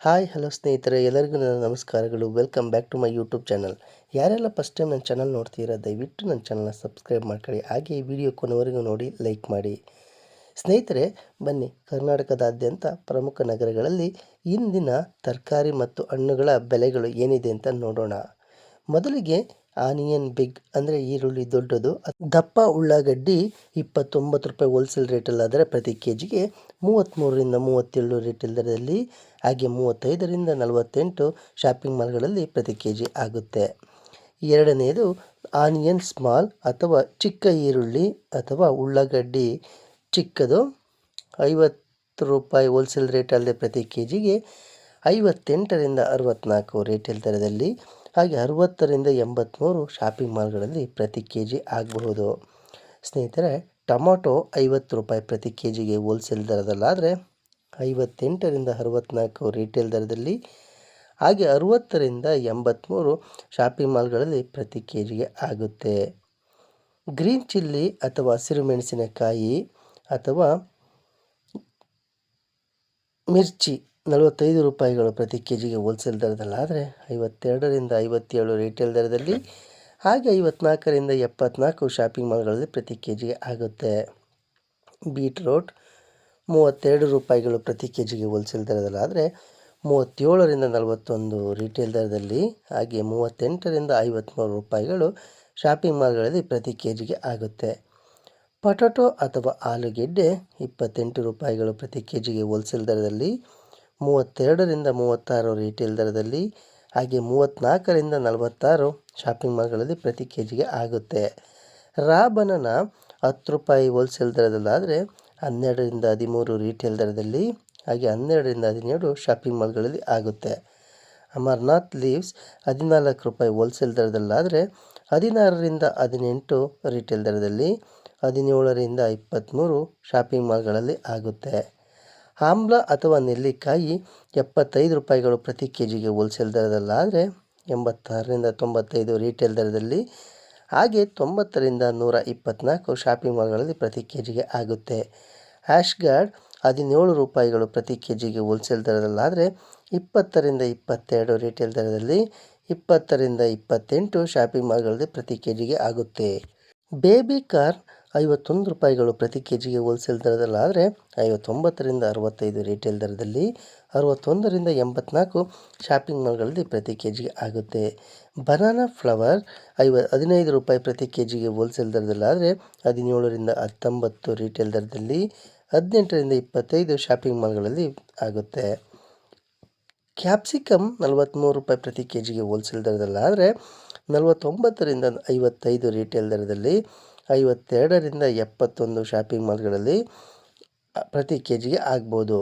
Hi hello ಸ್ನೇಹಿತರೆ, ಎಲ್ಲರಿಗೂ ನನ್ನ ನಮಸ್ಕಾರಗಳು. Welcome back to my YouTube channel. ಯಾರೆಲ್ಲ ಫಸ್ಟ್ ಟೈಮ್ ನನ್ನ ಚಾನಲ್ ನೋಡ್ತೀರಾ, ದಯವಿಟ್ಟು ನನ್ನ ಚಾನಲ್ನ ಸಬ್ಸ್ಕ್ರೈಬ್ ಮಾಡ್ಕೊಳ್ಳಿ. ಹಾಗೆ ಈ ವಿಡಿಯೋ ಕೊನೆವರೆಗೂ ನೋಡಿ, ಲೈಕ್ ಮಾಡಿ. ಸ್ನೇಹಿತರೆ, ಬನ್ನಿ ಕರ್ನಾಟಕದಾದ್ಯಂತ ಪ್ರಮುಖ ನಗರಗಳಲ್ಲಿ ಇಂದಿನ ತರಕಾರಿ ಮತ್ತು ಹಣ್ಣುಗಳ ಬೆಲೆಗಳು ಏನಿದೆ ಅಂತ ನೋಡೋಣ. ಮೊದಲಿಗೆ ಆನಿಯನ್ ಬಿಗ್ ಅಂದರೆ ಈರುಳ್ಳಿ ದೊಡ್ಡದು, ದಪ್ಪ ಉಳ್ಳಾಗಡ್ಡಿ 29 ರೂಪಾಯಿ ಹೋಲ್ಸೇಲ್ ರೇಟಲ್ಲಾದರೆ ಪ್ರತಿ ಕೆ ಜಿಗೆ 33ರಿಂದ 37 ರೇಟಲ್ ದರದಲ್ಲಿ, ಹಾಗೆ 35ರಿಂದ 48 ಶಾಪಿಂಗ್ ಮಾಲ್ಗಳಲ್ಲಿ ಪ್ರತಿ ಕೆ ಜಿ ಆಗುತ್ತೆ. ಎರಡನೆಯದು ಆನಿಯನ್ ಸ್ಮಾಲ್ ಅಥವಾ ಚಿಕ್ಕ ಈರುಳ್ಳಿ ಅಥವಾ ಉಳ್ಳಾಗಡ್ಡಿ ಚಿಕ್ಕದು 50 ರೂಪಾಯಿ ಹೋಲ್ಸೇಲ್ ರೇಟ್ ಅಲ್ಲದೆ ಪ್ರತಿ ಕೆ ಜಿಗೆ 58ರಿಂದ 64 ರೇಟಲ್ ದರದಲ್ಲಿ, ಹಾಗೆ 60ರಿಂದ 83 ಶಾಪಿಂಗ್ ಮಾಲ್ಗಳಲ್ಲಿ ಪ್ರತಿ ಕೆ ಜಿ ಆಗಬಹುದು. ಸ್ನೇಹಿತರೆ, ಟೊಮೊಟೊ 50 ರೂಪಾಯಿ ಪ್ರತಿ ಕೆ ಜಿಗೆ ಹೋಲ್ಸೇಲ್ ದರದಲ್ಲಾದರೆ 58ರಿಂದ 64 ರಿಟೇಲ್ ದರದಲ್ಲಿ, ಹಾಗೆ 60ರಿಂದ 83 ಶಾಪಿಂಗ್ ಮಾಲ್ಗಳಲ್ಲಿ ಪ್ರತಿ ಕೆ ಜಿಗೆ ಆಗುತ್ತೆ. ಗ್ರೀನ್ ಚಿಲ್ಲಿ ಅಥವಾ ಹಸಿರು ಮೆಣಸಿನಕಾಯಿ ಅಥವಾ ಮಿರ್ಚಿ 45 ರೂಪಾಯಿಗಳು ಪ್ರತಿ ಕೆ ಜಿಗೆ ಹೋಲ್ಸೇಲ್ ದರದಲ್ಲಾದರೆ 52ರಿಂದ 57 ರಿಟೇಲ್ ದರದಲ್ಲಿ, ಹಾಗೆ 54ರಿಂದ 74 ಶಾಪಿಂಗ್ ಮಾಲ್ಗಳಲ್ಲಿ ಪ್ರತಿ ಕೆ ಜಿಗೆ ಆಗುತ್ತೆ. ಬೀಟ್ರೋಟ್ 32 ರೂಪಾಯಿಗಳು ಪ್ರತಿ ಕೆ ಜಿಗೆ ಹೋಲ್ಸೇಲ್ ದರದಲ್ಲಾದರೆ 37ರಿಂದ 41 ರಿಟೇಲ್ ದರದಲ್ಲಿ, ಹಾಗೆ 38ರಿಂದ 53 ರೂಪಾಯಿಗಳು ಶಾಪಿಂಗ್ ಮಾಲ್ಗಳಲ್ಲಿ ಪ್ರತಿ ಕೆ ಜಿಗೆ ಆಗುತ್ತೆ. ಪೊಟೊಟೊ ಅಥವಾ ಆಲೂಗೆಡ್ಡೆ 28 ರೂಪಾಯಿಗಳು ಪ್ರತಿ ಕೆ ಜಿಗೆ ಹೋಲ್ಸೇಲ್ ದರದಲ್ಲಿ, 32ರಿಂದ 36 ರಿಟೇಲ್ ದರದಲ್ಲಿ, ಹಾಗೆ 34ರಿಂದ 46 ಶಾಪಿಂಗ್ ಮಾಲ್ಗಳಲ್ಲಿ ಪ್ರತಿ ಕೆ ಜಿಗೆ ಆಗುತ್ತೆ. ರಾ ಬನಾನ 10 ರೂಪಾಯಿ ಹೋಲ್ಸೇಲ್ ದರದಲ್ಲಾದರೆ 12ರಿಂದ 13 ರಿಟೇಲ್ ದರದಲ್ಲಿ, ಹಾಗೆ 12ರಿಂದ 17 ಶಾಪಿಂಗ್ ಮಾಲ್ಗಳಲ್ಲಿ ಆಗುತ್ತೆ. ಅಮರ್ನಾಥ್ ಲೀವ್ಸ್ 14 ರೂಪಾಯಿ ಹೋಲ್ಸೇಲ್ ದರದಲ್ಲಾದರೆ 16ರಿಂದ 18 ರಿಟೇಲ್ ದರದಲ್ಲಿ, 17ರಿಂದ 23 ಶಾಪಿಂಗ್ ಮಾಲ್ಗಳಲ್ಲಿ ಆಗುತ್ತೆ. ಆಮ್ಲ ಅಥವಾ ನೆಲ್ಲಿಕಾಯಿ 75 ರೂಪಾಯಿಗಳು ಪ್ರತಿ ಕೆ ಜಿಗೆ ಹೋಲ್ಸೇಲ್ ದರದಲ್ಲಾದರೆ 86ರಿಂದ 95 ರಿಟೇಲ್ ದರದಲ್ಲಿ, ಹಾಗೆ 90ರಿಂದ 124 ಶಾಪಿಂಗ್ ಮಾಲ್ಗಳಲ್ಲಿ ಪ್ರತಿ ಕೆ ಜಿಗೆ ಆಗುತ್ತೆ. ಆ್ಯಶ್ಗಾರ್ಡ್ 17 ರೂಪಾಯಿಗಳು ಪ್ರತಿ ಕೆ ಜಿಗೆ ಹೋಲ್ಸೇಲ್ ದರದಲ್ಲಾದರೆ 20ರಿಂದ 22 ರಿಟೇಲ್ ದರದಲ್ಲಿ, 20ರಿಂದ 28 ಶಾಪಿಂಗ್ ಮಾಲ್ಗಳಲ್ಲಿ ಪ್ರತಿ ಕೆ ಜಿಗೆ ಆಗುತ್ತೆ. ಬೇಬಿ ಕಾರ್ನ್ 51 ರೂಪಾಯಿಗಳು ಪ್ರತಿ ಕೆ ಜಿಗೆ ಹೋಲ್ಸೇಲ್ ದರದಲ್ಲಾದರೆ 59ರಿಂದ 65 ರಿಟೇಲ್ ದರದಲ್ಲಿ, 61ರಿಂದ 84 ಶಾಪಿಂಗ್ ಮಾಲ್ಗಳಲ್ಲಿ ಪ್ರತಿ ಕೆ ಜಿಗೆ ಆಗುತ್ತೆ. ಬನಾನಾ ಫ್ಲವರ್ 15 ರೂಪಾಯಿ ಪ್ರತಿ ಕೆ ಜಿಗೆ ಹೋಲ್ಸೇಲ್ ದರದಲ್ಲಾದರೆ 17ರಿಂದ 19 ರಿಟೇಲ್ ದರದಲ್ಲಿ, 18ರಿಂದ 25 ಶಾಪಿಂಗ್ ಮಾಲ್ಗಳಲ್ಲಿ ಆಗುತ್ತೆ. ಕ್ಯಾಪ್ಸಿಕಮ್ 43 ರೂಪಾಯಿ ಪ್ರತಿ ಕೆ ಜಿಗೆ ಹೋಲ್ಸೇಲ್ ದರದಲ್ಲಾದರೆ 49ರಿಂದ 55 ರಿಟೇಲ್ ದರದಲ್ಲಿ, 52ರಿಂದ 71 ಶಾಪಿಂಗ್ ಮಾಲ್ಗಳಲ್ಲಿ ಪ್ರತಿ ಕೆ ಜಿಗೆ ಆಗ್ಬೋದು.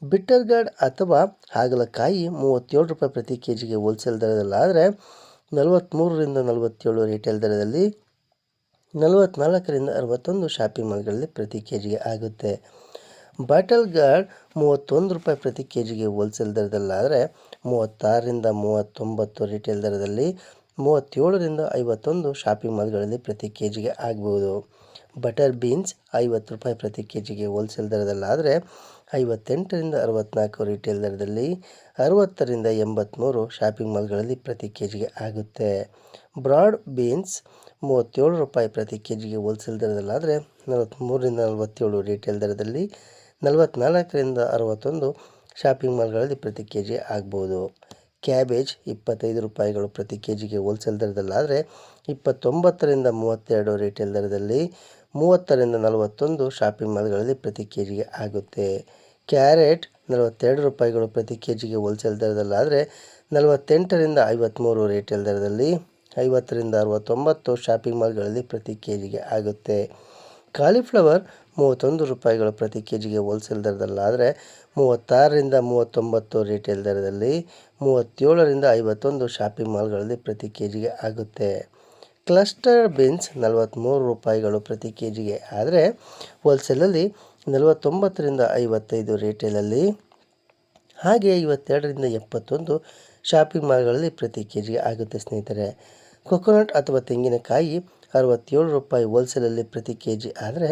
ಬಿಟ್ಟರ್ ಗಾರ್ಡ್ ಅಥವಾ ಹಾಗಲಕಾಯಿ 37 ರೂಪಾಯಿ ಪ್ರತಿ ಕೆ ಜಿಗೆ ಹೋಲ್ಸೇಲ್ ದರದಲ್ಲಾದರೆ 43ರಿಂದ 47 ರಿಟೇಲ್ ದರದಲ್ಲಿ, 44ರಿಂದ 61 ಶಾಪಿಂಗ್ ಮಾಲ್ಗಳಲ್ಲಿ ಪ್ರತಿ ಕೆ ಜಿಗೆ ಆಗುತ್ತೆ. ಬಾಟಲ್ ಗಾರ್ಡ್ 31 ರೂಪಾಯಿ ಪ್ರತಿ ಕೆ ಜಿಗೆ ಹೋಲ್ಸೇಲ್ ದರದಲ್ಲಾದರೆ 36ರಿಂದ 39 ರಿಟೇಲ್ ದರದಲ್ಲಿ, 37ರಿಂದ 51 ಶಾಪಿಂಗ್ ಮಾಲ್ಗಳಲ್ಲಿ ಪ್ರತಿ ಕೆ ಜಿಗೆ ಆಗ್ಬೋದು. ಬಟರ್ ಬೀನ್ಸ್ 50 ರೂಪಾಯಿ ಪ್ರತಿ ಕೆ ಜಿಗೆ ಹೋಲ್ಸೇಲ್ ದರದಲ್ಲಾದರೆ 58ರಿಂದ 64 ರಿಟೇಲ್ ದರದಲ್ಲಿ, 60ರಿಂದ 83 ಶಾಪಿಂಗ್ ಮಾಲ್ಗಳಲ್ಲಿ ಪ್ರತಿ ಕೆ ಜಿಗೆ ಆಗುತ್ತೆ. ಬ್ರಾಡ್ ಬೀನ್ಸ್ 37 ರೂಪಾಯಿ ಪ್ರತಿ ಕೆ ಜಿಗೆ ಹೋಲ್ಸೇಲ್ ದರದಲ್ಲಾದರೆ 43ರಿಂದ 47 ರಿಟೇಲ್ ದರದಲ್ಲಿ, 44ರಿಂದ 61 ಶಾಪಿಂಗ್ ಮಾಲ್ಗಳಲ್ಲಿ ಪ್ರತಿ ಕೆ ಜಿ ಆಗ್ಬೋದು. ಕ್ಯಾಬೇಜ್ 25 ರೂಪಾಯಿಗಳು ಪ್ರತಿ ಕೆ ಜಿಗೆ ಹೋಲ್ಸೇಲ್ ದರದಲ್ಲಾದರೆ 29ರಿಂದ 32 ರಿಟೇಲ್ ದರದಲ್ಲಿ, 30ರಿಂದ 41 ಶಾಪಿಂಗ್ ಮಾಲ್ಗಳಲ್ಲಿ ಪ್ರತಿ ಕೆ ಜಿಗೆ ಆಗುತ್ತೆ. ಕ್ಯಾರೆಟ್ 42 ರೂಪಾಯಿಗಳು ಪ್ರತಿ ಕೆ ಜಿಗೆ ಹೋಲ್ಸೇಲ್ ದರದಲ್ಲಾದರೆ 48ರಿಂದ 53 ರಿಟೇಲ್ ದರದಲ್ಲಿ, 50ರಿಂದ 69 ಶಾಪಿಂಗ್ ಮಾಲ್ಗಳಲ್ಲಿ ಪ್ರತಿ ಕೆ ಜಿಗೆ ಆಗುತ್ತೆ. ಕಾಲಿಫ್ಲವರ್ 31 ರೂಪಾಯಿಗಳು ಪ್ರತಿ ಕೆ ಜಿಗೆ ಹೋಲ್ಸೇಲ್ ದರದಲ್ಲಾದರೆ 36ರಿಂದ 39 ರಿಟೇಲ್ ದರದಲ್ಲಿ, 37ರಿಂದ 51 ಶಾಪಿಂಗ್ ಮಾಲ್ಗಳಲ್ಲಿ ಪ್ರತಿ ಕೆ ಜಿಗೆ ಆಗುತ್ತೆ. ಕ್ಲಸ್ಟರ್ ಬೀನ್ಸ್ 43 ರೂಪಾಯಿಗಳು ಪ್ರತಿ ಕೆ ಜಿಗೆ ಆದರೆ ಹೋಲ್ಸೇಲಲ್ಲಿ 49ರಿಂದ 55 ರಿಟೇಲಲ್ಲಿ, ಹಾಗೆ 52ರಿಂದ 71 ಶಾಪಿಂಗ್ ಮಾಲ್ಗಳಲ್ಲಿ ಪ್ರತಿ ಕೆ ಜಿಗೆ ಆಗುತ್ತೆ. ಸ್ನೇಹಿತರೆ, ಕೊಕೊನಟ್ ಅಥವಾ ತೆಂಗಿನಕಾಯಿ 67 ರೂಪಾಯಿ ಹೋಲ್ಸೇಲಲ್ಲಿ ಪ್ರತಿ ಕೆ ಜಿ ಆದರೆ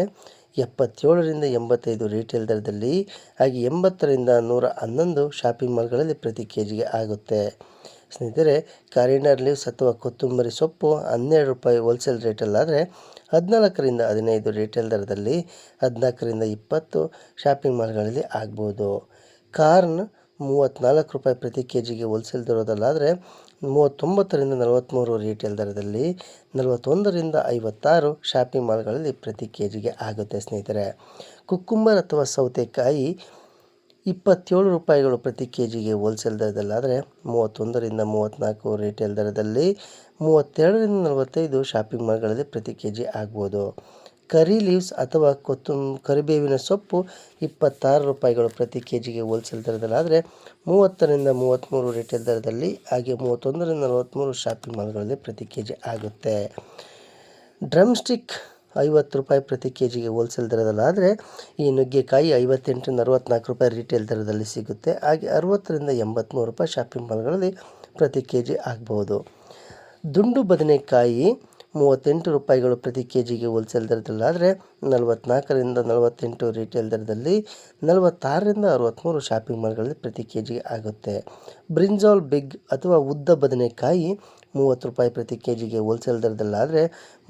77ರಿಂದ 85 ರಿಟೇಲ್ ದರದಲ್ಲಿ, ಹಾಗೆ 80ರಿಂದ 111 ಶಾಪಿಂಗ್ ಮಾಲ್ಗಳಲ್ಲಿ ಪ್ರತಿ ಕೆ ಜಿಗೆ ಆಗುತ್ತೆ. ಸ್ನೇಹಿತರೆ, ಕಾರಿಡಾರ್ ಲೀವ್ಸ್ ಅಥವಾ ಕೊತ್ತಂಬರಿ ಸೊಪ್ಪು 12 ರೂಪಾಯಿ ಹೋಲ್ಸೇಲ್ ರೇಟಲ್ಲಾದರೆ 14ರಿಂದ 15 ರಿಟೇಲ್ ದರದಲ್ಲಿ, 14ರಿಂದ 20 ಶಾಪಿಂಗ್ ಮಾಲ್ಗಳಲ್ಲಿ ಆಗ್ಬೋದು. ಕಾರ್ನ್ 34 ರೂಪಾಯಿ ಪ್ರತಿ ಕೆ ಜಿಗೆ ಹೋಲ್ಸೇಲ್ ದರದಲ್ಲಾದರೆ 39ರಿಂದ 43 ರಿಟೇಲ್ ದರದಲ್ಲಿ, 41ರಿಂದ 56 ಶಾಪಿಂಗ್ ಮಾಲ್ಗಳಲ್ಲಿ ಪ್ರತಿ ಕೆ ಜಿಗೆ ಆಗುತ್ತೆ. ಸ್ನೇಹಿತರೆ, ಕುಕ್ಕುಂಬರ್ ಅಥವಾ ಸೌತೆಕಾಯಿ 27 ರೂಪಾಯಿಗಳು ಪ್ರತಿ ಕೆ ಜಿಗೆ ಹೋಲ್ಸೇಲ್ ದರದಲ್ಲಾದರೆ 31ರಿಂದ 34 ರಿಟೇಲ್ ದರದಲ್ಲಿ, 32ರಿಂದ 45 ಶಾಪಿಂಗ್ ಮಾಲ್ಗಳಲ್ಲಿ ಪ್ರತಿ ಕೆ ಜಿ ಆಗ್ಬೋದು. ಕರಿ ಲೀವ್ಸ್ ಅಥವಾ ಕರಿಬೇವಿನ ಸೊಪ್ಪು 26 ರೂಪಾಯಿಗಳು ಪ್ರತಿ ಕೆ ಜಿಗೆ ಹೋಲ್ಸೇಲ್ ದರದಲ್ಲಾದರೆ 30ರಿಂದ 33 ರಿಟೇಲ್ ದರದಲ್ಲಿ, ಹಾಗೆ 31ರಿಂದ 43 ಶಾಪಿಂಗ್ ಮಾಲ್ಗಳಲ್ಲಿ ಪ್ರತಿ ಕೆ ಜಿ ಆಗುತ್ತೆ. ಡ್ರಮ್ ಸ್ಟಿಕ್ 50 ರೂಪಾಯಿ ಪ್ರತಿ ಕೆ ಜಿಗೆ ಹೋಲ್ಸೇಲ್ ದರದಲ್ಲಾದರೆ, ಈ ನುಗ್ಗೆಕಾಯಿ 58ರಿಂದ 64 ರೂಪಾಯಿ ರಿಟೇಲ್ ದರದಲ್ಲಿ ಸಿಗುತ್ತೆ. ಹಾಗೆ 60ರಿಂದ 83 ರೂಪಾಯಿ ಶಾಪಿಂಗ್ ಮಾಲ್ಗಳಲ್ಲಿ ಪ್ರತಿ ಕೆ ಜಿ ಆಗ್ಬೋದು. ದುಂಡು ಬದನೆಕಾಯಿ 38 ರೂಪಾಯಿಗಳು ಪ್ರತಿ ಕೆ ಜಿಗೆ ಹೋಲ್ಸೇಲ್ ದರದಲ್ಲಾದರೆ 44ರಿಂದ 48 ರಿಟೇಲ್ ದರದಲ್ಲಿ, 46ರಿಂದ 63 ಶಾಪಿಂಗ್ ಮಾಲ್ಗಳಲ್ಲಿ ಪ್ರತಿ ಕೆ ಜಿಗೆ ಆಗುತ್ತೆ. ಬ್ರಿಂಜಾಲ್ ಬಿಗ್ ಅಥವಾ ಉದ್ದ ಬದನೆಕಾಯಿ 30 ರೂಪಾಯಿ ಪ್ರತಿ ಕೆ ಜಿಗೆ ಹೋಲ್ಸೇಲ್ ದರದಲ್ಲಾದರೆ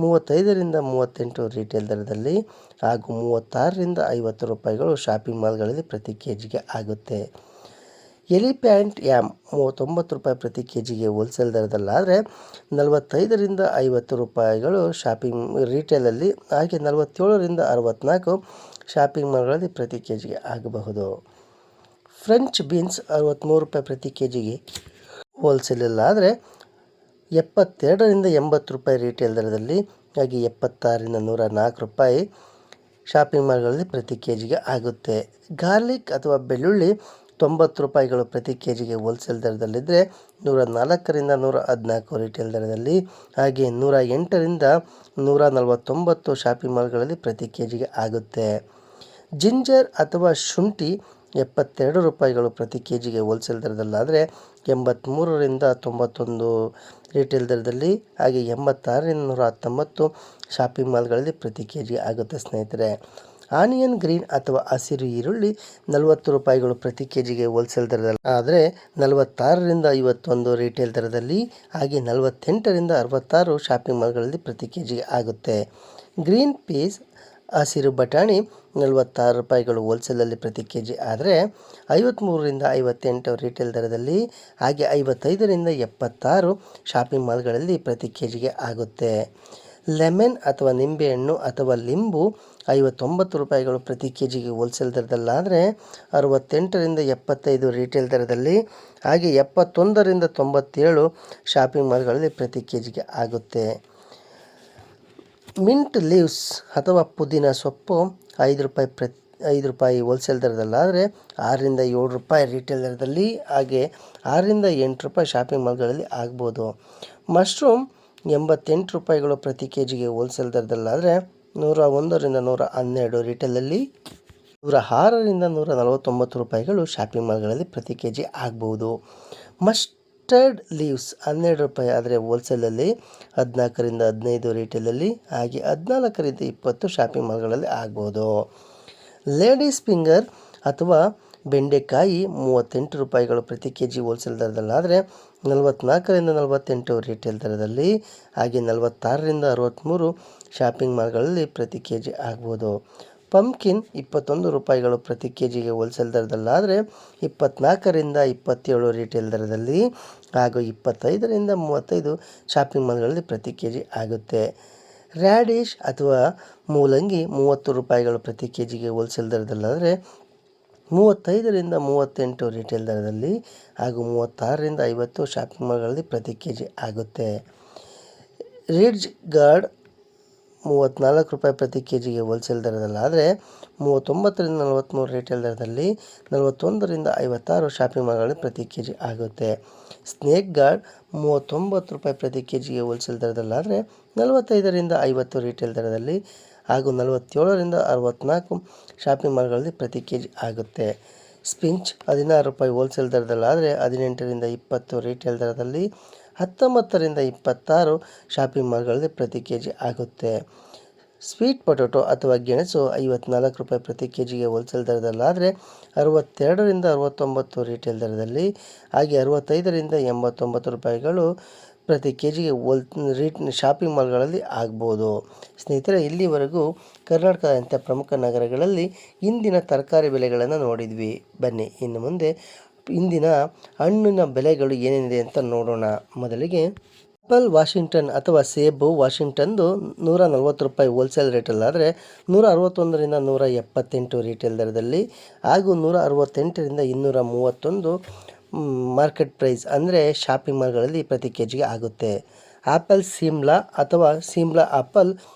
35ರಿಂದ 38 ರಿಟೇಲ್ ದರದಲ್ಲಿ, ಹಾಗೂ 36ರಿಂದ 50 ರೂಪಾಯಿಗಳು ಶಾಪಿಂಗ್ ಮಾಲ್ಗಳಲ್ಲಿ ಪ್ರತಿ ಕೆ ಜಿಗೆ ಆಗುತ್ತೆ. ಎಲಿಫ್ಯಾಂಟ್ ಯಾಮ್ 39 ರೂಪಾಯಿ ಪ್ರತಿ ಕೆ ಜಿಗೆ ಹೋಲ್ಸೇಲ್ ದರದಲ್ಲಾದರೆ 45ರಿಂದ 50 ರೂಪಾಯಿಗಳು ಶಾಪಿಂಗ್ ರಿಟೇಲಲ್ಲಿ, ಹಾಗೆ 47ರಿಂದ 64 ಶಾಪಿಂಗ್ ಮಾಲ್ಗಳಲ್ಲಿ ಪ್ರತಿ ಕೆ ಜಿಗೆ ಆಗಬಹುದು. ಫ್ರೆಂಚ್ ಬೀನ್ಸ್ 63 ರೂಪಾಯಿ ಪ್ರತಿ ಕೆ ಜಿಗೆ ಹೋಲ್ಸೇಲಲ್ಲಾದರೆ 72ರಿಂದ 80 ರೂಪಾಯಿ ರಿಟೇಲ್ ದರದಲ್ಲಿ, ಹಾಗೆ 76ರಿಂದ 104 ರೂಪಾಯಿ ಶಾಪಿಂಗ್ ಮಾಲ್ಗಳಲ್ಲಿ ಪ್ರತಿ ಕೆ ಜಿಗೆ ಆಗುತ್ತೆ. ಗಾರ್ಲಿಕ್ ಅಥವಾ ಬೆಳ್ಳುಳ್ಳಿ 90 ರೂಪಾಯಿಗಳು ಪ್ರತಿ ಕೆ ಜಿಗೆ ಹೋಲ್ಸೇಲ್ ದರದಲ್ಲಿದ್ದರೆ, 104ರಿಂದ 114 ರಿಟೇಲ್ ದರದಲ್ಲಿ, ಹಾಗೆ 108ರಿಂದ 149 ಶಾಪಿಂಗ್ ಮಾಲ್ಗಳಲ್ಲಿ ಪ್ರತಿ ಕೆ ಜಿಗೆ ಆಗುತ್ತೆ. ಜಿಂಜರ್ ಅಥವಾ ಶುಂಠಿ 72 ರೂಪಾಯಿಗಳು ಪ್ರತಿ ಕೆ ಜಿಗೆ ಹೋಲ್ಸೇಲ್ ದರದಲ್ಲಾದರೆ 83ರಿಂದ 91 ರಿಟೇಲ್ ದರದಲ್ಲಿ, ಹಾಗೆ 86ರಿಂದ 119 ಶಾಪಿಂಗ್ ಮಾಲ್ಗಳಲ್ಲಿ ಪ್ರತಿ ಕೆ ಜಿ ಆಗುತ್ತೆ. ಸ್ನೇಹಿತರೆ, ಆನಿಯನ್ ಗ್ರೀನ್ ಅಥವಾ ಹಸಿರು ಈರುಳ್ಳಿ 40 ರೂಪಾಯಿಗಳು ಪ್ರತಿ ಕೆ ಜಿಗೆ ಹೋಲ್ಸೇಲ್ ದರದಲ್ಲಿ ಆದರೆ 46ರಿಂದ 51 ರಿಟೇಲ್ ದರದಲ್ಲಿ, ಹಾಗೆ 48ರಿಂದ 66 ಶಾಪಿಂಗ್ ಮಾಲ್ಗಳಲ್ಲಿ ಪ್ರತಿ ಕೆ ಜಿಗೆ ಆಗುತ್ತೆ. ಗ್ರೀನ್ ಪೀಸ್ ಹಸಿರು ಬಟಾಣಿ 46 ರೂಪಾಯಿಗಳು ಹೋಲ್ಸೇಲಲ್ಲಿ ಪ್ರತಿ ಕೆ ಜಿ ಆದರೆ 53ರಿಂದ 58 ರಿಟೇಲ್ ದರದಲ್ಲಿ, ಹಾಗೆ 55ರಿಂದ 76 ಶಾಪಿಂಗ್ ಮಾಲ್ಗಳಲ್ಲಿ ಪ್ರತಿ ಕೆ ಜಿಗೆ ಆಗುತ್ತೆ. ಲೆಮನ್ ಅಥವಾ ನಿಂಬೆಹಣ್ಣು ಅಥವಾ ಲಿಂಬು 59 ರೂಪಾಯಿಗಳು ಪ್ರತಿ ಕೆ ಜಿಗೆ ಹೋಲ್ಸೇಲ್ ದರದಲ್ಲಾದರೆ 68ರಿಂದ 75 ರಿಟೇಲ್ ದರದಲ್ಲಿ, ಹಾಗೆ 71ರಿಂದ 97 ಶಾಪಿಂಗ್ ಮಾಲ್ಗಳಲ್ಲಿ ಪ್ರತಿ ಕೆ ಜಿಗೆ ಆಗುತ್ತೆ. ಮಿಂಟ್ ಲೀವ್ಸ್ ಅಥವಾ ಪುದೀನ ಸೊಪ್ಪು 5 ರೂಪಾಯಿ ಹೋಲ್ಸೇಲ್ ದರದಲ್ಲಾದರೆ 6ರಿಂದ 7 ರೂಪಾಯಿ ರಿಟೇಲ್ ದರದಲ್ಲಿ, ಹಾಗೆ 6ರಿಂದ 8 ರೂಪಾಯಿ ಶಾಪಿಂಗ್ ಮಾಲ್ಗಳಲ್ಲಿ ಆಗ್ಬೋದು. ಮಶ್ರೂಮ್ 88 ರೂಪಾಯಿಗಳು ಪ್ರತಿ ಕೆ ಜಿಗೆ ಹೋಲ್ಸೇಲ್ ದರದಲ್ಲಾದರೆ 101ರಿಂದ 112 ರಿಟೇಲಲ್ಲಿ, 106ರಿಂದ 149 ರೂಪಾಯಿಗಳು ಶಾಪಿಂಗ್ ಮಾಲ್ಗಳಲ್ಲಿ ಪ್ರತಿ ಕೆ ಜಿ ಆಗ್ಬೋದು. ಮಸ್ಟರ್ಡ್ ಲೀವ್ಸ್ 12 ರೂಪಾಯಿ ಆದರೆ ಹೋಲ್ಸೇಲಲ್ಲಿ, 14ರಿಂದ 15 ರಿಟೇಲಲ್ಲಿ, ಹಾಗೆ 14ರಿಂದ 20 ಶಾಪಿಂಗ್ ಮಾಲ್ಗಳಲ್ಲಿ ಆಗ್ಬೋದು. ಲೇಡೀಸ್ ಫಿಂಗರ್ ಅಥವಾ ಬೆಂಡೆಕಾಯಿ 38 ರೂಪಾಯಿಗಳು ಪ್ರತಿ ಕೆ ಜಿ ಹೋಲ್ಸೇಲ್ ದರದಲ್ಲಾದರೆ 44ರಿಂದ 48 ರಿಟೇಲ್ ದರದಲ್ಲಿ, ಹಾಗೆ 46ರಿಂದ 63 ಶಾಪಿಂಗ್ ಮಾಲ್ಗಳಲ್ಲಿ ಪ್ರತಿ ಕೆ ಜಿ ಆಗ್ಬೋದು. ಪಂಪ್ಕಿನ್ 21 ರೂಪಾಯಿಗಳು ಪ್ರತಿ ಕೆ ಜಿಗೆ ಹೋಲ್ಸೇಲ್ ದರದಲ್ಲಾದರೆ 24ರಿಂದ 27 ರಿಟೇಲ್ ದರದಲ್ಲಿ, ಹಾಗೂ 25ರಿಂದ 35 ಶಾಪಿಂಗ್ ಮಾಲ್ಗಳಲ್ಲಿ ಪ್ರತಿ ಕೆ ಜಿ ಆಗುತ್ತೆ. ರ್ಯಾಡಿಶ್ ಅಥವಾ ಮೂಲಂಗಿ 30 ರೂಪಾಯಿಗಳು ಪ್ರತಿ ಕೆ ಜಿಗೆ ಹೋಲ್ಸೇಲ್ ದರದಲ್ಲಾದರೆ 35ರಿಂದ 38 ರಿಟೇಲ್ ದರದಲ್ಲಿ, ಹಾಗೂ 36ರಿಂದ 50 ಶಾಪಿಂಗ್ ಮಾಲ್ಗಳಲ್ಲಿ ಪ್ರತಿ ಕೆ ಜಿ ಆಗುತ್ತೆ. ರಿಡ್ಜ್ ಗಾರ್ಡ್ 34 ರೂಪಾಯಿ ಪ್ರತಿ ಕೆ ಜಿಗೆ ಹೋಲ್ಸೇಲ್ ದರದಲ್ಲಾದರೆ 39ರಿಂದ 43 ರಿಟೇಲ್ ದರದಲ್ಲಿ, 41ರಿಂದ 56 ಶಾಪಿಂಗ್ ಮಾಲ್ಗಳಲ್ಲಿ ಪ್ರತಿ ಕೆ ಜಿ ಆಗುತ್ತೆ. ಸ್ನೇಕ್ ಗಾರ್ಡ್ 39 ರೂಪಾಯಿ ಪ್ರತಿ ಕೆ ಜಿಗೆ ಹೋಲ್ಸೇಲ್ ದರದಲ್ಲಾದರೆ 45ರಿಂದ 50 ರಿಟೇಲ್ ದರದಲ್ಲಿ, ಹಾಗೂ 47ರಿಂದ 64 ಶಾಪಿಂಗ್ ಮಾಲ್ಗಳಲ್ಲಿ ಪ್ರತಿ ಕೆ ಜಿ ಆಗುತ್ತೆ. ಸ್ಪಿಂಚ್ 16 ರೂಪಾಯಿ ಹೋಲ್ಸೇಲ್ ದರದಲ್ಲಾದರೆ 18ರಿಂದ 20 ರಿಟೇಲ್ ದರದಲ್ಲಿ, 19ರಿಂದ 26 ಶಾಪಿಂಗ್ ಮಾಲ್ಗಳಲ್ಲಿ ಪ್ರತಿ ಕೆ ಜಿ ಆಗುತ್ತೆ. ಸ್ವೀಟ್ ಪೊಟೊಟೊ ಅಥವಾ ಗೆಣಸು 54 ರೂಪಾಯಿ ಪ್ರತಿ ಕೆ ಜಿಗೆ ಹೋಲ್ಸೇಲ್ ದರದಲ್ಲಾದರೆ 62ರಿಂದ 69 ರಿಟೇಲ್ ದರದಲ್ಲಿ, ಹಾಗೆ 65ರಿಂದ 89 ರೂಪಾಯಿಗಳು ಪ್ರತಿ ಕೆ ಜಿಗೆ ಶಾಪಿಂಗ್ ಮಾಲ್ಗಳಲ್ಲಿ ಆಗ್ಬೋದು. ಸ್ನೇಹಿತರೆ, ಇಲ್ಲಿವರೆಗೂ ಕರ್ನಾಟಕದಂಥ ಪ್ರಮುಖ ನಗರಗಳಲ್ಲಿ ಇಂದಿನ ತರಕಾರಿ ಬೆಲೆಗಳನ್ನು ನೋಡಿದ್ವಿ. ಬನ್ನಿ ಇನ್ನು ಮುಂದೆ ಇಂದಿನ ಹಣ್ಣಿನ ಬೆಲೆಗಳು ಏನೇನಿದೆ ಅಂತ ನೋಡೋಣ. ಮೊದಲಿಗೆ ಆಪಲ್ ವಾಷಿಂಗ್ಟನ್ ಅಥವಾ ಸೇಬು ವಾಷಿಂಗ್ಟನ್ದು 140 ರೂಪಾಯಿ ಹೋಲ್ಸೇಲ್ ರೇಟಲ್ಲಾದರೆ 161ರಿಂದ 178 ರಿಟೇಲ್ ದರದಲ್ಲಿ, ಹಾಗೂ 168ರಿಂದ 231 ಮಾರ್ಕೆಟ್ ಪ್ರೈಸ್ ಅಂದರೆ ಶಾಪಿಂಗ್ ಮಾಲ್ಗಳಲ್ಲಿ ಪ್ರತಿ ಕೆ ಜಿಗೆ ಆಗುತ್ತೆ. ಆಪಲ್ ಸಿಮ್ಲಾ ಅಥವಾ ಸಿಮ್ಲಾ ಆಪಲ್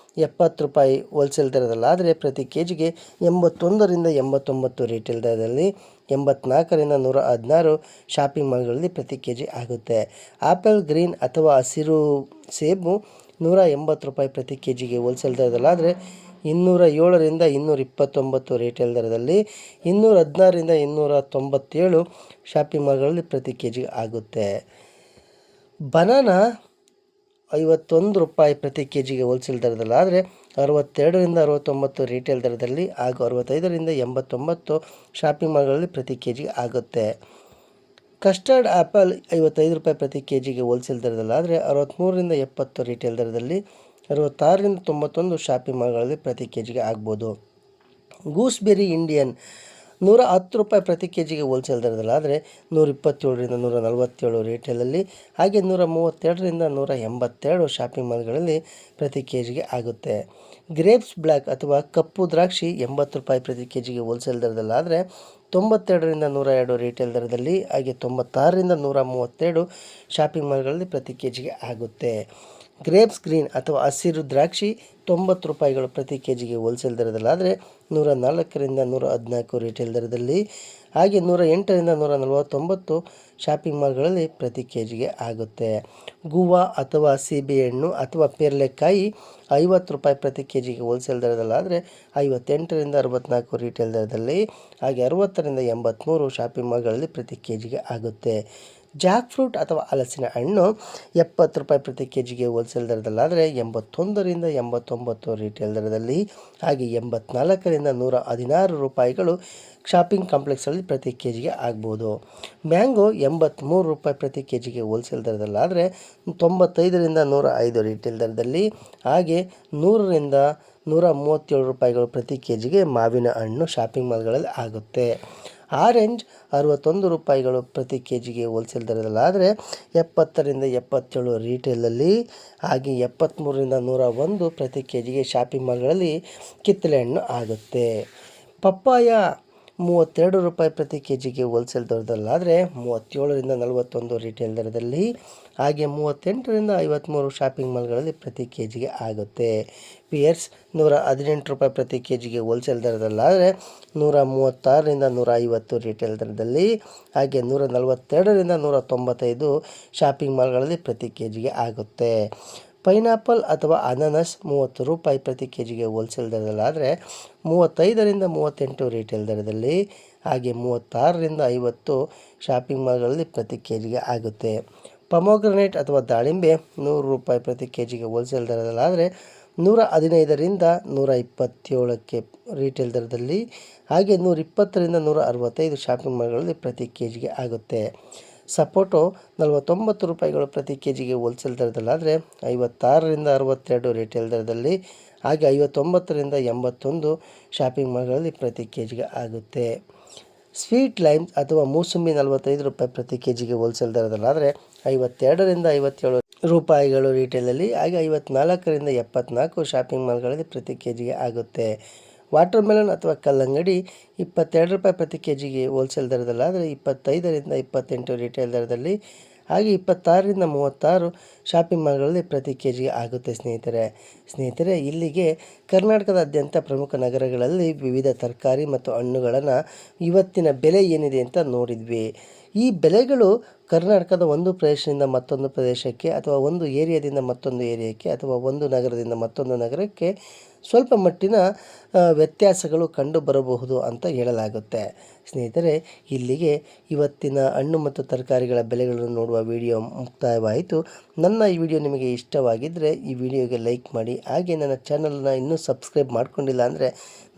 70 ರೂಪಾಯಿ ಹೋಲ್ಸೇಲ್ ದರದಲ್ಲಾದರೆ ಪ್ರತಿ ಕೆ ಜಿಗೆ 81ರಿಂದ 89 ರಿಟೇಲ್ ದರದಲ್ಲಿ, 84ರಿಂದ 116 ಶಾಪಿಂಗ್ ಮಾಲ್ಗಳಲ್ಲಿ ಪ್ರತಿ ಕೆ ಜಿ ಆಗುತ್ತೆ. ಆಪಲ್ ಗ್ರೀನ್ ಅಥವಾ ಹಸಿರು ಸೇಬು 180 ರೂಪಾಯಿ ಪ್ರತಿ ಕೆ ಜಿಗೆ ಹೋಲ್ಸೇಲ್ ದರದಲ್ಲಾದರೆ 207ರಿಂದ 229 ರಿಟೇಲ್ ದರದಲ್ಲಿ, 216ರಿಂದ 297 ಶಾಪಿಂಗ್ ಮಾಲ್ಗಳಲ್ಲಿ ಪ್ರತಿ ಕೆ ಜಿಗೆ ಆಗುತ್ತೆ. ಬನಾನಾ 51 ರೂಪಾಯಿ ಪ್ರತಿ ಕೆ ಜಿಗೆ ಹೋಲ್ಸೇಲ್ ದರದಲ್ಲಾದರೆ 62ರಿಂದ 69 ರಿಟೇಲ್ ದರದಲ್ಲಿ, ಹಾಗೂ 65ರಿಂದ 89 ಶಾಪಿಂಗ್ ಮಾಲ್ಗಳಲ್ಲಿ ಪ್ರತಿ ಕೆ ಜಿಗೆ ಆಗುತ್ತೆ. ಕಸ್ಟರ್ಡ್ ಆ್ಯಪಲ್ 55 ರೂಪಾಯಿ ಪ್ರತಿ ಕೆ ಜಿಗೆ ಹೋಲ್ಸೇಲ್ ದರದಲ್ಲಾದರೆ 63ರಿಂದ 70 ರಿಟೇಲ್ ದರದಲ್ಲಿ, 66ರಿಂದ 91 ಶಾಪಿಂಗ್ ಮಾಲ್ಗಳಲ್ಲಿ ಪ್ರತಿ ಕೆ ಜಿಗೆ ಆಗ್ಬೋದು. ಗೂಸ್ಬೆರಿ ಇಂಡಿಯನ್ 110 ರೂಪಾಯಿ ಪ್ರತಿ ಕೆ ಜಿಗೆ ಹೋಲ್ಸೇಲ್ ದರದಲ್ಲಾದರೆ 127ರಿಂದ 147 ರಿಟೇಲಲ್ಲಿ, ಹಾಗೆ 132ರಿಂದ 182 ಶಾಪಿಂಗ್ ಮಾಲ್ಗಳಲ್ಲಿ ಪ್ರತಿ ಕೆ ಜಿಗೆ ಆಗುತ್ತೆ. ಗ್ರೇಪ್ಸ್ ಬ್ಲ್ಯಾಕ್ ಅಥವಾ ಕಪ್ಪು ದ್ರಾಕ್ಷಿ 80 ರೂಪಾಯಿ ಪ್ರತಿ ಕೆ ಜಿಗೆ ಹೋಲ್ಸೇಲ್ ದರದಲ್ಲಾದರೆ 92ರಿಂದ 102 ರಿಟೇಲ್ ದರದಲ್ಲಿ, ಹಾಗೆ 96ರಿಂದ 132 ಶಾಪಿಂಗ್ ಮಾಲ್ಗಳಲ್ಲಿ ಪ್ರತಿ ಕೆ ಜಿಗೆ ಆಗುತ್ತೆ. ಗ್ರೇಪ್ಸ್ ಗ್ರೀನ್ ಅಥವಾ ಹಸಿರು ದ್ರಾಕ್ಷಿ 90 ರೂಪಾಯಿಗಳು ಪ್ರತಿ ಕೆ ಜಿಗೆ ಹೋಲ್ಸೇಲ್ ದರದಲ್ಲಾದರೆ 104ರಿಂದ 114 ರಿಟೇಲ್ ದರದಲ್ಲಿ, ಹಾಗೆ 108ರಿಂದ 149 ಶಾಪಿಂಗ್ ಮಾಲ್ಗಳಲ್ಲಿ ಪ್ರತಿ ಕೆ ಜಿಗೆ ಆಗುತ್ತೆ. ಗುವಾ ಅಥವಾ ಸೀಬೆಹಣ್ಣು ಅಥವಾ ಪೇರಳೆಕಾಯಿ 50 ರೂಪಾಯಿ ಪ್ರತಿ ಕೆ ಜಿಗೆ ಹೋಲ್ಸೇಲ್ ದರದಲ್ಲಾದರೆ 58ರಿಂದ 64 ರಿಟೇಲ್ ದರದಲ್ಲಿ, ಹಾಗೆ 60ರಿಂದ 83 ಶಾಪಿಂಗ್ ಮಾಲ್ಗಳಲ್ಲಿ ಪ್ರತಿ ಕೆ ಜಿಗೆ ಆಗುತ್ತೆ. ಜಾಕ್ ಫ್ರೂಟ್ ಅಥವಾ ಹಲಸಿನ ಹಣ್ಣು 70 ರೂಪಾಯಿ ಪ್ರತಿ ಕೆ ಜಿಗೆ ಹೋಲ್ಸೇಲ್ ದರದಲ್ಲಾದರೆ 81ರಿಂದ 89 ರಿಟೇಲ್ ದರದಲ್ಲಿ, ಹಾಗೆ 84ರಿಂದ 116 ರೂಪಾಯಿಗಳು ಶಾಪಿಂಗ್ ಕಾಂಪ್ಲೆಕ್ಸಲ್ಲಿ ಪ್ರತಿ ಕೆ ಜಿಗೆ ಆಗ್ಬೋದು. ಮ್ಯಾಂಗೋ 83 ರೂಪಾಯಿ ಪ್ರತಿ ಕೆ ಜಿಗೆ ಹೋಲ್ಸೇಲ್ ದರದಲ್ಲಾದರೆ 95ರಿಂದ 105 ರಿಟೇಲ್ ದರದಲ್ಲಿ, ಹಾಗೆ 100ರಿಂದ 137 ರೂಪಾಯಿಗಳು ಪ್ರತಿ ಕೆ ಜಿಗೆ ಮಾವಿನ ಹಣ್ಣು ಶಾಪಿಂಗ್ ಮಾಲ್ಗಳಲ್ಲಿ ಆಗುತ್ತೆ. ಆರೆಂಜ್ 61 ರೂಪಾಯಿಗಳು ಪ್ರತಿ ಕೆ ಜಿಗೆ ಹೋಲ್ಸೇಲ್ ದರದಲ್ಲಾದರೆ 70ರಿಂದ 77 ರಿಟೇಲಲ್ಲಿ, ಹಾಗೆ 73ರಿಂದ 101 ಪ್ರತಿ ಕೆ ಜಿಗೆ ಶಾಪಿಂಗ್ ಮಾಲ್ಗಳಲ್ಲಿ ಕಿತ್ತಳೆ ಹಣ್ಣು ಆಗುತ್ತೆ. ಪಪ್ಪಾಯ 32 ರೂಪಾಯಿ ಪ್ರತಿ ಕೆ ಜಿಗೆ ಹೋಲ್ಸೇಲ್ ದರದಲ್ಲಾದರೆ 37ರಿಂದ 41 ರಿಟೇಲ್ ದರದಲ್ಲಿ, ಹಾಗೆ 38ರಿಂದ 53 ಶಾಪಿಂಗ್ ಮಾಲ್ಗಳಲ್ಲಿ ಪ್ರತಿ ಕೆ ಜಿಗೆ ಆಗುತ್ತೆ. ಪಿಯರ್ಸ್ 118 ರೂಪಾಯಿ ಪ್ರತಿ ಕೆ ಜಿಗೆ ಹೋಲ್ಸೇಲ್ ದರದಲ್ಲಾದರೆ 136ರಿಂದ 150 ರಿಟೇಲ್ ದರದಲ್ಲಿ, ಹಾಗೆ 142ರಿಂದ 195 ಶಾಪಿಂಗ್ ಮಾಲ್ಗಳಲ್ಲಿ ಪ್ರತಿ ಕೆ ಜಿಗೆ ಆಗುತ್ತೆ. ಪೈನಾಪಲ್ ಅಥವಾ ಅನಾನಸ್ 30 ರೂಪಾಯಿ ಪ್ರತಿ ಕೆ ಜಿಗೆ ಹೋಲ್ಸೇಲ್ ದರದಲ್ಲಾದರೆ 35ರಿಂದ 38 ರಿಟೇಲ್ ದರದಲ್ಲಿ, ಹಾಗೆ 36ರಿಂದ 50 ಶಾಪಿಂಗ್ ಮಾಲ್ಗಳಲ್ಲಿ ಪ್ರತಿ ಕೆ ಜಿಗೆ ಆಗುತ್ತೆ. ಪೊಮೊಗ್ರನೇಟ್ ಅಥವಾ ದಾಳಿಂಬೆ 100 ರೂಪಾಯಿ ಪ್ರತಿ ಕೆ ಜಿಗೆ ಹೋಲ್ಸೇಲ್ ದರದಲ್ಲಾದರೆ 115ರಿಂದ 127 ರಿಟೇಲ್ ದರದಲ್ಲಿ, ಹಾಗೆ 120ರಿಂದ 165 ಶಾಪಿಂಗ್ ಮಾಲ್ಗಳಲ್ಲಿ ಪ್ರತಿ ಕೆ ಜಿಗೆ ಆಗುತ್ತೆ. ಸಪೋಟೊ 49 ರೂಪಾಯಿಗಳು ಪ್ರತಿ ಕೆ ಜಿಗೆ ಹೋಲ್ಸೇಲ್ ದರದಲ್ಲಾದರೆ 56ರಿಂದ 62 ರಿಟೇಲ್ ದರದಲ್ಲಿ, ಹಾಗೆ 59ರಿಂದ 81 ಶಾಪಿಂಗ್ ಮಾಲ್ಗಳಲ್ಲಿ ಪ್ರತಿ ಕೆ ಜಿಗೆ ಆಗುತ್ತೆ. ಸ್ವೀಟ್ ಲೈಮ್ ಅಥವಾ ಮೂಸಂಬಿ 45 ರೂಪಾಯಿ ಪ್ರತಿ ಕೆ ಜಿಗೆ ಹೋಲ್ಸೇಲ್ ದರದಲ್ಲಾದರೆ 52ರಿಂದ 57 ರೂಪಾಯಿಗಳು ರಿಟೇಲಲ್ಲಿ, ಹಾಗೆ 54ರಿಂದ 74 ಶಾಪಿಂಗ್ ಮಾಲ್ಗಳಲ್ಲಿ ಪ್ರತಿ ಕೆ ಜಿಗೆ ಆಗುತ್ತೆ. ವಾಟರ್ ಮೆಲನ್ ಅಥವಾ ಕಲ್ಲಂಗಡಿ 22 ರೂಪಾಯಿ ಪ್ರತಿ ಕೆ ಜಿಗೆ ಹೋಲ್ಸೇಲ್ ದರದಲ್ಲಾದರೆ 25ರಿಂದ 28 ರಿಟೇಲ್ ದರದಲ್ಲಿ, ಹಾಗೆ 26ರಿಂದ 36 ಶಾಪಿಂಗ್ ಮಾಲ್ಗಳಲ್ಲಿ ಪ್ರತಿ ಕೆ ಜಿಗೆ ಆಗುತ್ತೆ. ಸ್ನೇಹಿತರೆ, ಇಲ್ಲಿಗೆ ಕರ್ನಾಟಕದಾದ್ಯಂತ ಪ್ರಮುಖ ನಗರಗಳಲ್ಲಿ ವಿವಿಧ ತರಕಾರಿ ಮತ್ತು ಹಣ್ಣುಗಳನ್ನು ಇವತ್ತಿನ ಬೆಲೆ ಏನಿದೆ ಅಂತ ನೋಡಿದ್ವಿ. ಈ ಬೆಲೆಗಳು ಕರ್ನಾಟಕದ ಒಂದು ಪ್ರದೇಶದಿಂದ ಮತ್ತೊಂದು ಪ್ರದೇಶಕ್ಕೆ, ಅಥವಾ ಒಂದು ಏರಿಯಾದಿಂದ ಮತ್ತೊಂದು ಏರಿಯಾಕ್ಕೆ, ಅಥವಾ ಒಂದು ನಗರದಿಂದ ಮತ್ತೊಂದು ನಗರಕ್ಕೆ ಸ್ವಲ್ಪ ಮಟ್ಟಿನ ವ್ಯತ್ಯಾಸಗಳು ಕಂಡು ಬರಬಹುದು ಅಂತ ಹೇಳಲಾಗುತ್ತೆ. ಸ್ನೇಹಿತರೆ, ಇಲ್ಲಿಗೆ ಇವತ್ತಿನ ಹಣ್ಣು ಮತ್ತು ತರಕಾರಿಗಳ ಬೆಲೆಗಳನ್ನು ನೋಡುವ ವಿಡಿಯೋ ಮುಕ್ತಾಯವಾಯಿತು. ನನ್ನ ಈ ವಿಡಿಯೋ ನಿಮಗೆ ಇಷ್ಟವಾಗಿದ್ದರೆ ಈ ವಿಡಿಯೋಗೆ ಲೈಕ್ ಮಾಡಿ. ಹಾಗೆ ನನ್ನ ಚಾನಲ್ನ ಇನ್ನೂ ಸಬ್ಸ್ಕ್ರೈಬ್ ಮಾಡ್ಕೊಂಡಿಲ್ಲ ಅಂದರೆ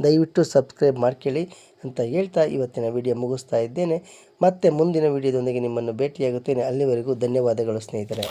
ದಯವಿಟ್ಟು ಸಬ್ಸ್ಕ್ರೈಬ್ ಮಾಡ್ಕೊಳ್ಳಿ ಅಂತ ಹೇಳ್ತಾ ಇವತ್ತಿನ ವಿಡಿಯೋ ಮುಗಿಸ್ತಾ ಇದ್ದೇನೆ. ಮತ್ತೆ ಮುಂದಿನ ವಿಡಿಯೋದೊಂದಿಗೆ ನಿಮ್ಮನ್ನು ಭೇಟಿಯಾಗುತ್ತೇನೆ. ಅಲ್ಲಿವರೆಗೂ ಧನ್ಯವಾದಗಳು ಸ್ನೇಹಿತರೆ.